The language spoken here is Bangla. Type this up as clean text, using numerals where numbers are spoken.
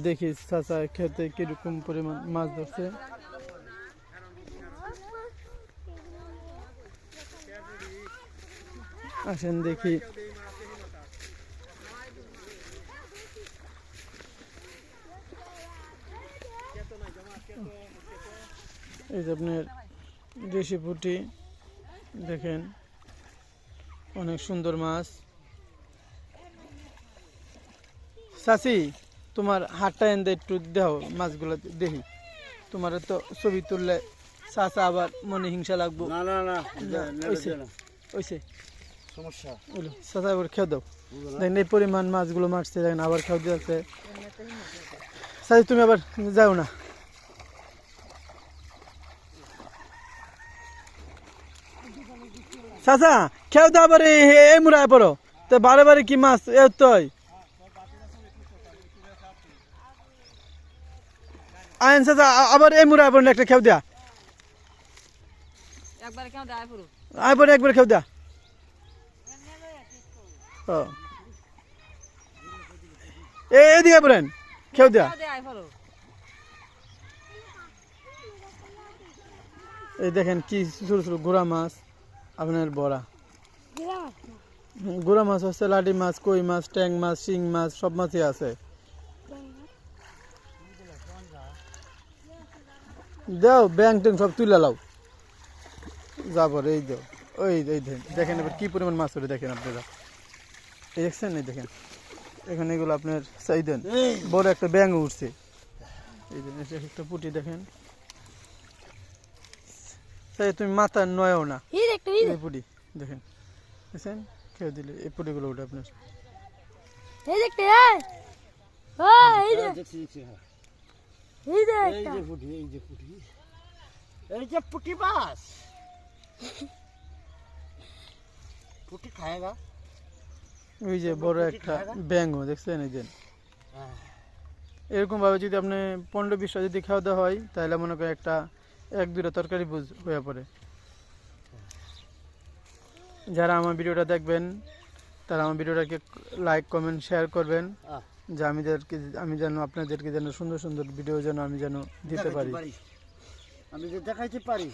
দেখি চাচা খেতে কিরকম পরিমাণ মাছ ধরছে। আসেন দেখি। এই যে আপনার দেশি পুঁটি দেখেন, অনেক সুন্দর মাছ। চাচি তোমার হাতটা এনে একটু দেও, মাছগুলো দেখি। তোমার তো ছবি তুললে চাচা আবার মনে হিংসা লাগবো। না না না, ওইসে সমস্যা হলো, চাচা আবার খেয়ে দাও। দেখেন এই পরিমাণ মাছগুলো মারছে, দেখেন আবার খাওয়া দিয়েছে। চাচি তুমি আবার যাও না। চাচা খেয়ে দাও আবার এই মুড়ায় পড়ো তো, বারে বারে কি মাছ এ তৈ আইন। চাচা আবার এই মুড়ায় পড়লে একটা খেয়ে দেয়া, আয় পরে একবার খেয়ে দেয়া। এদিকে পড়েন, খেয়ে দেয়া। এই দেখেন কি ছোট ছোট গোড়া মাছ আপনার বড়া। গোড়া মাছ হচ্ছে লাটি মাছ, কই মাছ, ট্যাং মাছ, শিং মাছ, সব মাছই আছে। দাও ব্যাং ট্যাং সব তুলে লাও যাবর। এই দাও, ওই এই দেখেন এবার কি পরিমাণ মাছ ওটা দেখেন আপনারা। এই দেখছেন, এই দেখেন এখানে এগুলো আপনার চাই দেন, বড় একটা ব্যাং উঠছে। এই যে একটা পুঁটি দেখেন। তাই তুমি মাথা নয়ও না, এই পুঁটি দেখেন, দেখছেন খেয়ে দিলে এই পুঁটিগুলো ওঠে আপনার। এই যে পুঁটি মাছ, পুঁটি খায়গা। ওই যে বড় একটা ব্যাঙও দেখছেন। এই যে এরকম ভাবে যদি আপনি 15-20টা যদি খাওয়া দাওয়া হয়, তাহলে মনে করেন একটা 1-2টা তরকারি বুঝ হয়ে পড়ে। যারা আমার ভিডিওটা দেখবেন তারা আমার ভিডিওটাকে লাইক কমেন্ট শেয়ার করবেন, যে আমি যেন আপনাদেরকে যেন সুন্দর সুন্দর ভিডিও যেন আমি যেন দিতে পারি, আমি যে দেখাইতে পারি।